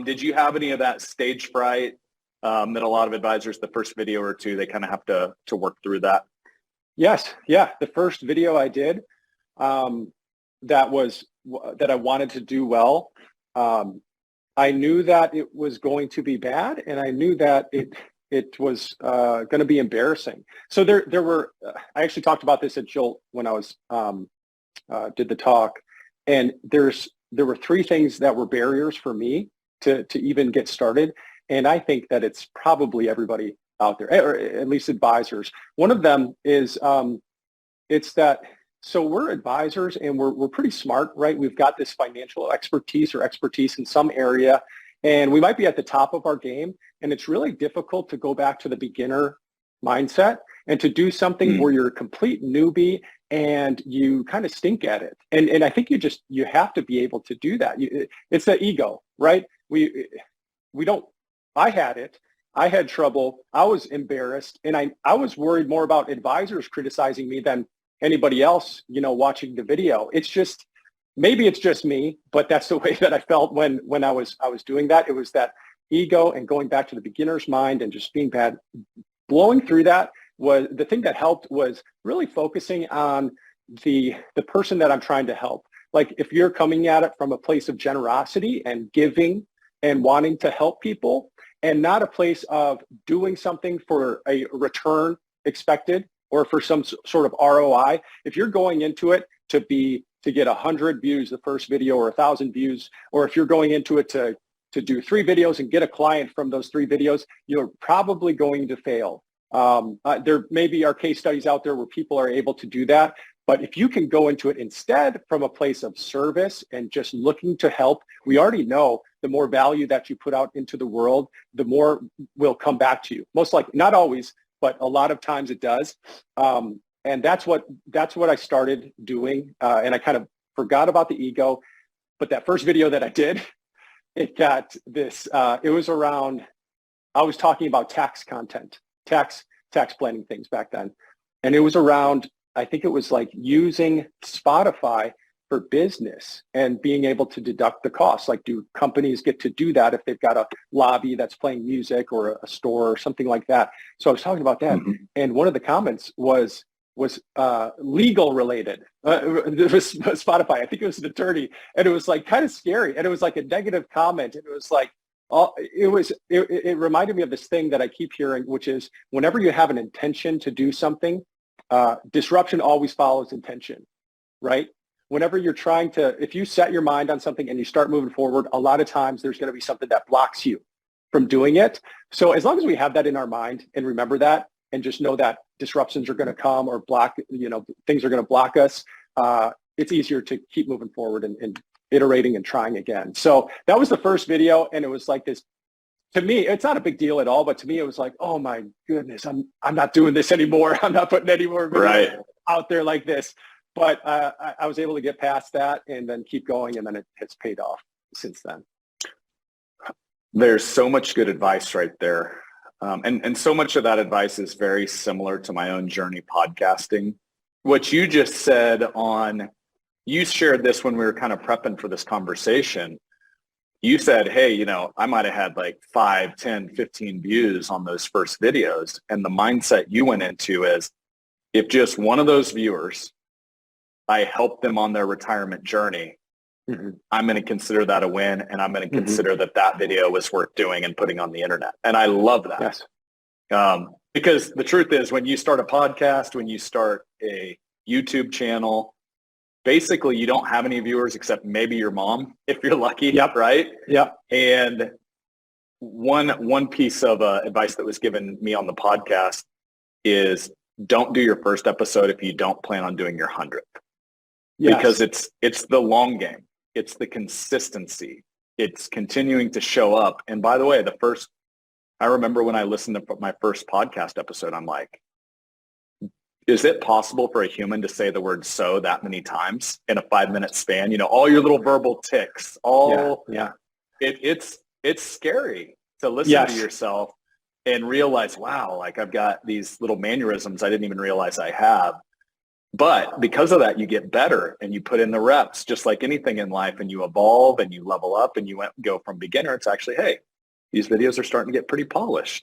Did you have any of that stage fright that a lot of advisors, the first video or two, they kind of have to work through that? Yes. Yeah. The first video I did, that I wanted to do well. I knew that it was going to be bad, and I knew that it was going to be embarrassing. So there were, I actually talked about this at Jolt when I was did the talk, and there were three things that were barriers for me to even get started, and I think that it's probably everybody out there, or at least advisors. One of them is it's that. So we're advisors and we're pretty smart, right? We've got this financial expertise in some area, and we might be at the top of our game. And it's really difficult to go back to the beginner mindset and to do something where you're a complete newbie and you kind of stink at it. And I think you have to be able to do that. It's the ego, right? We don't, I had it. I had trouble. I was embarrassed. And I was worried more about advisors criticizing me than anybody else, watching the video. Maybe it's just me, but that's the way that I felt when I was doing that. It was that ego and going back to the beginner's mind and just being bad. Blowing through that was the thing that helped, was really focusing on the person that I'm trying to help. Like if you're coming at it from a place of generosity and giving and wanting to help people, and not a place of doing something for a return expected or for some sort of ROI. If you're going into it to get 100 views the first video, or 1,000 views, or if you're going into it to do 3 videos and get a client from those 3 videos, you're probably going to fail. There maybe are case studies out there where people are able to do that. But if you can go into it instead from a place of service and just looking to help, we already know the more value that you put out into the world, the more will come back to you. Most likely, not always, but a lot of times it does. And that's what I started doing. And I kind of forgot about the ego. But that first video that I did, it got this, it was around, I was talking about tax content, tax planning things back then. And it was around, I think it was like using Spotify for business and being able to deduct the costs. Like, do companies get to do that if they've got a lobby that's playing music, or a store or something like that? So I was talking about that. Mm-hmm. And one of the comments was legal related. It was Spotify. I think it was an attorney, and it was like kind of scary. And it was like a negative comment. And it was like, it reminded me of this thing that I keep hearing, which is whenever you have an intention to do something, disruption always follows intention, right? Whenever you're trying to, if you set your mind on something and you start moving forward, a lot of times there's going to be something that blocks you from doing it. So as long as we have that in our mind and remember that, and just know that disruptions are going to come, or things are going to block us, it's easier to keep moving forward and iterating and trying again. So that was the first video. And it was like this, to me, it's not a big deal at all, but to me, it was like, oh my goodness, I'm not doing this anymore. I'm not putting any more videos out there like this. But I was able to get past that and then keep going, and then it's paid off since then. There's so much good advice right there. And so much of that advice is very similar to my own journey podcasting. What you just said you shared this when we were kind of prepping for this conversation. You said, hey, I might have had like 5, 10, 15 views on those first videos. And the mindset you went into is, if just one of those viewers, I helped them on their retirement journey, mm-hmm. I'm going to consider that a win, and I'm going to consider that video was worth doing and putting on the internet. And I love that. Yes. Because the truth is, when you start a podcast, when you start a YouTube channel, basically you don't have any viewers except maybe your mom, if you're lucky. Yep. Right? Yep. And one piece of advice that was given me on the podcast is, don't do your first episode if you don't plan on doing your 100th. Yes. Because it's the long game. It's the consistency. It's continuing to show up. And by the way, I remember when I listened to my first podcast episode, I'm like, is it possible for a human to say the word "so" that many times in a 5-minute span? All your little verbal tics, it's scary to listen to yourself and realize, wow, like I've got these little mannerisms I didn't even realize I have. But because of that, you get better and you put in the reps, just like anything in life, and you evolve and you level up and you go from beginner to actually, hey, these videos are starting to get pretty polished.